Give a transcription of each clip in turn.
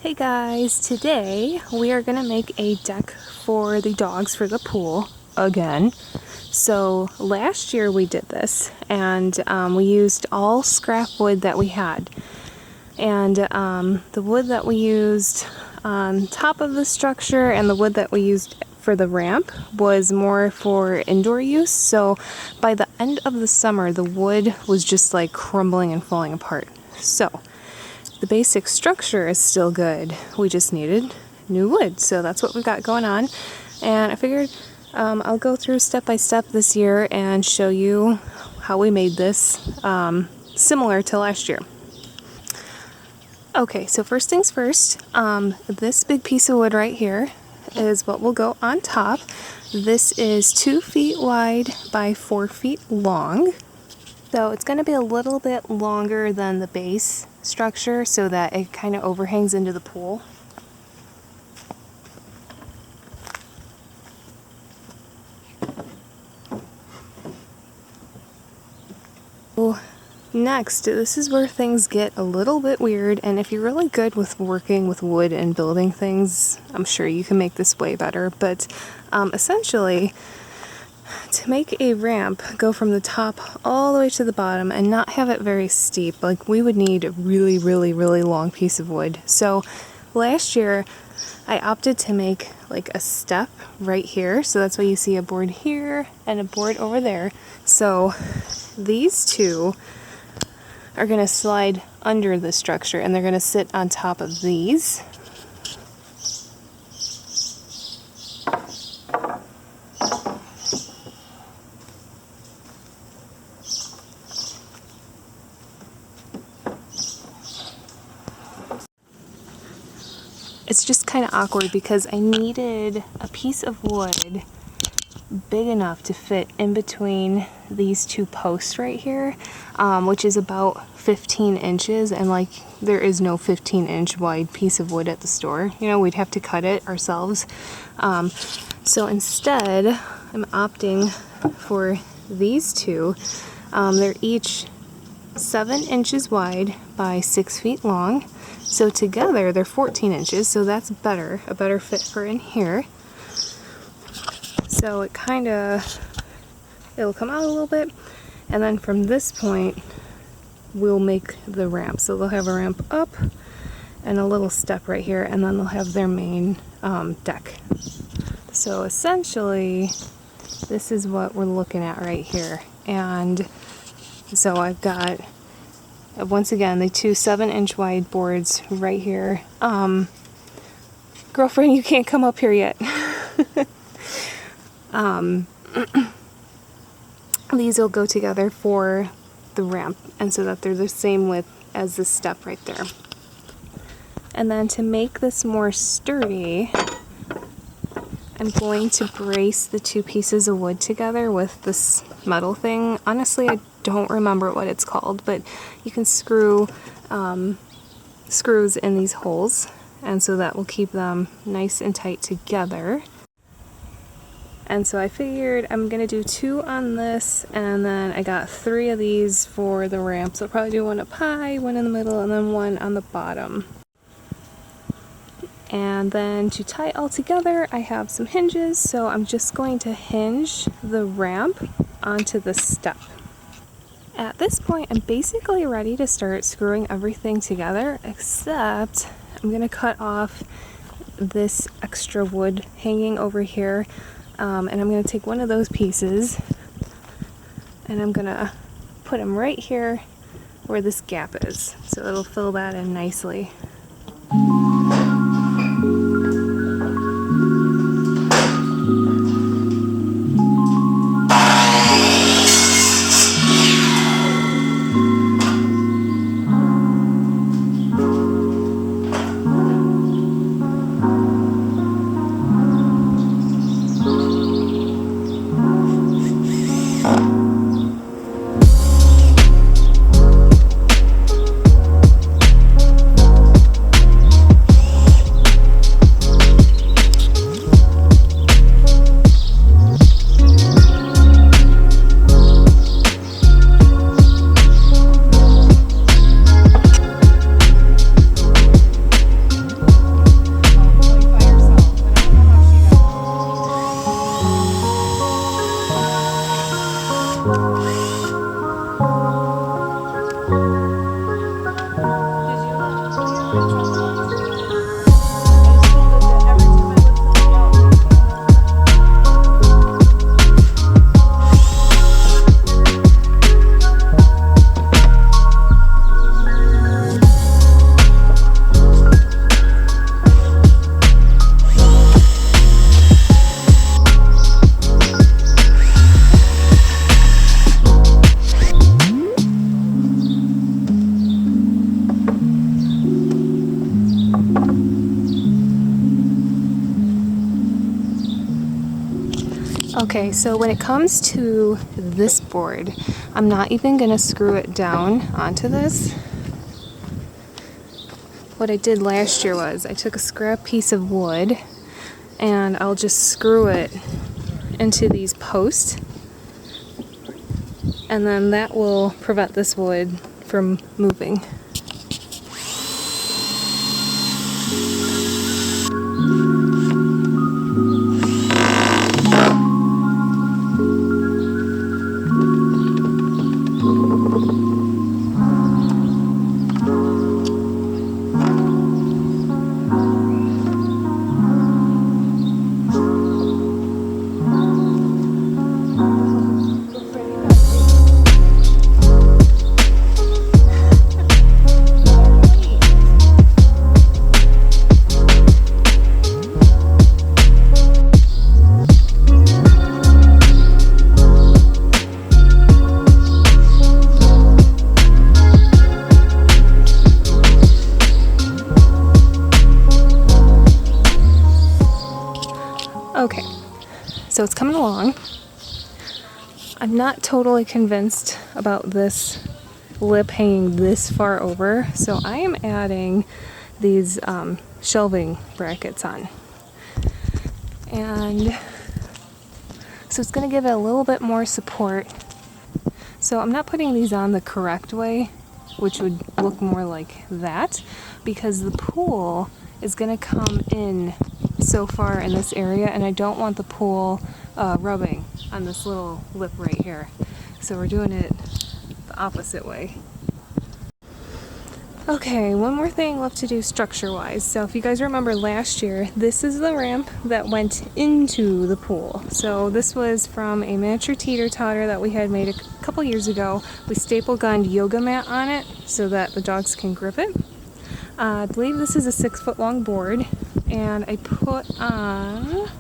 Hey guys, today we are going to make a deck for the dogs for the pool again. So last year we did this and we used all scrap wood that we had. And the wood that we used on top of the structure and the wood that we used for the ramp was more for indoor use. So by the end of the summer, the wood was just like crumbling and falling apart. So the basic structure is still good. We just needed new wood. So that's what we've got going on. And I figured I'll go through step by step this year and show you how we made this similar to last year. Okay, so first things first, this big piece of wood right here is what will go on top. This is 2 feet wide by 4 feet long. So it's going to be a little bit longer than the base structure so that it kind of overhangs into the pool. Next, this is where things get a little bit weird, and if you're really good with working with wood and building things, I'm sure you can make this way better. But essentially, to make a ramp go from the top all the way to the bottom and not have it very steep, like we would need a really long piece of wood. So last year I opted to make like a step right here, so that's why you see a board here and a board over there. So these two are going to slide under the structure and they're going to sit on top of these. It's just kind of awkward because I needed a piece of wood big enough to fit in between these two posts right here, which is about 15 inches, and like there is no 15-inch wide piece of wood at the store. You know, we'd have to cut it ourselves. So instead, I'm opting for these two. They're each 7 inches wide by 6 feet long. So together they're 14 inches, so that's better, a better fit for in here. So it it'll come out a little bit, and then from this point we'll make the ramp. So they'll have a ramp up and a little step right here, and then they'll have their main deck. So essentially this is what we're looking at right here. And so I've got, once again, the two 7-inch wide boards right here. Girlfriend, you can't come up here yet. These will go together for the ramp, and so that they're the same width as the step right there. And then to make this more sturdy, I'm going to brace the two pieces of wood together with this metal thing. Honestly, I don't remember what it's called, but you can screw screws in these holes, and so that will keep them nice and tight together. And so I figured I'm gonna do 2 on this, and then I got 3 of these for the ramp. So I'll probably do 1 up high, 1 in the middle, and then 1 on the bottom. And then to tie it all together, I have some hinges, so I'm just going to hinge the ramp onto the step. At this point, I'm basically ready to start screwing everything together, except I'm gonna cut off this extra wood hanging over here. And I'm going to take one of those pieces and I'm going to put them right here where this gap is, so it'll fill that in nicely. Okay, so when it comes to this board, I'm not even going to screw it down onto this. What I did last year was I took a scrap piece of wood and I'll just screw it into these posts, and then that will prevent this wood from moving. Okay, so it's coming along. I'm not totally convinced about this lip hanging this far over, so I am adding these shelving brackets on. And so it's going to give it a little bit more support. So I'm not putting these on the correct way, which would look more like that, because the pool is going to come in so far in this area, and I don't want the pool rubbing on this little lip right here. So we're doing it the opposite way. Okay, one more thing left to do structure-wise. So if you guys remember last year, this is the ramp that went into the pool. So this was from a miniature teeter-totter that we had made a couple years ago. We staple gunned yoga mat on it so that the dogs can grip it. I believe this is a 6-foot long board, and I put on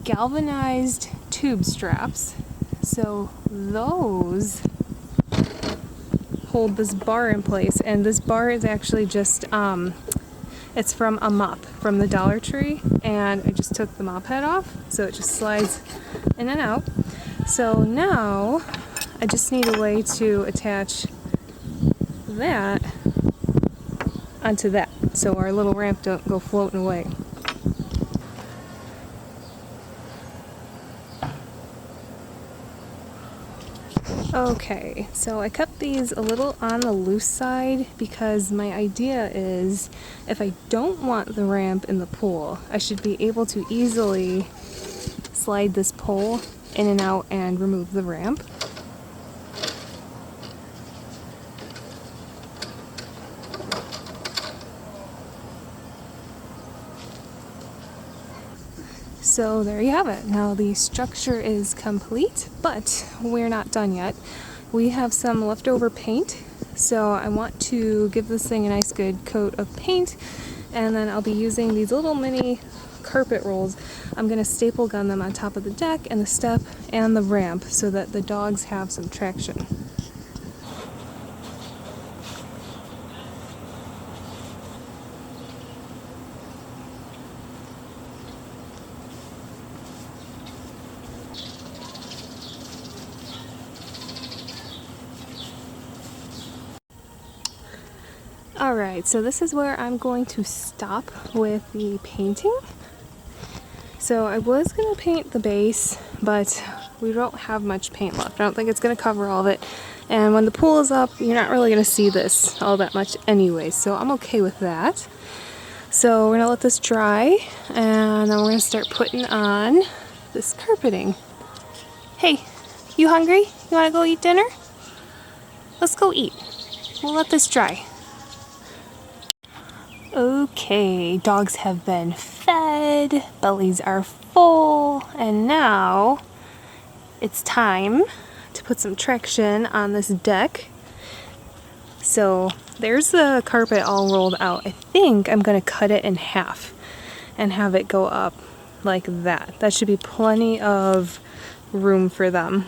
galvanized tube straps. So those hold this bar in place, and this bar is actually just it's from a mop from the Dollar Tree, and I just took the mop head off, so it just slides in and out. So now I just need a way to attach that onto that so our little ramp don't go floating away. Okay, so I kept these a little on the loose side because my idea is if I don't want the ramp in the pool, I should be able to easily slide this pole in and out and remove the ramp. So there you have it. Now the structure is complete, but we're not done yet. We have some leftover paint, so I want to give this thing a nice good coat of paint, and then I'll be using these little mini carpet rolls. I'm going to staple gun them on top of the deck and the step and the ramp so that the dogs have some traction. Alright, so this is where I'm going to stop with the painting. So I was going to paint the base, but we don't have much paint left. I don't think it's going to cover all of it. And when the pool is up, you're not really going to see this all that much anyway, so I'm okay with that. So we're going to let this dry, and then we're going to start putting on this carpeting. Hey, you hungry? You want to go eat dinner? Let's go eat. We'll let this dry. Okay, dogs have been fed, bellies are full, and now it's time to put some traction on this deck. So there's the carpet all rolled out. I think I'm gonna cut it in half and have it go up like that. That should be plenty of room for them.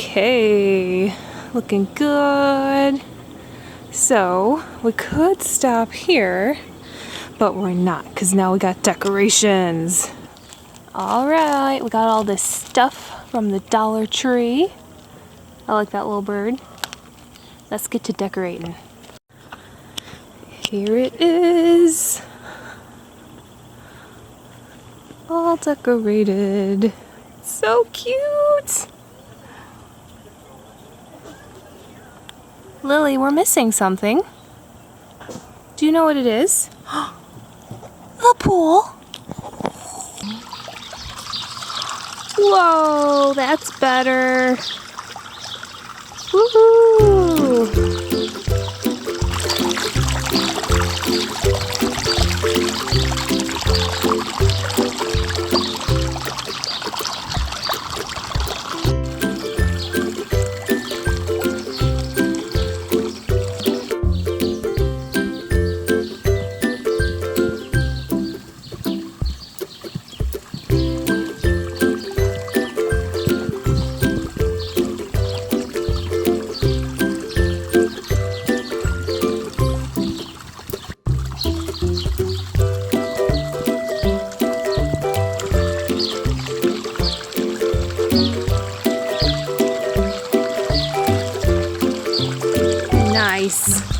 Okay, looking good. So we could stop here, but we're not, because now we got decorations. All right, we got all this stuff from the Dollar Tree. I like that little bird. Let's get to decorating. Here it is. All decorated. So cute. Lily, we're missing something. Do you know what it is? The pool. Whoa, that's better. Woohoo! Nice.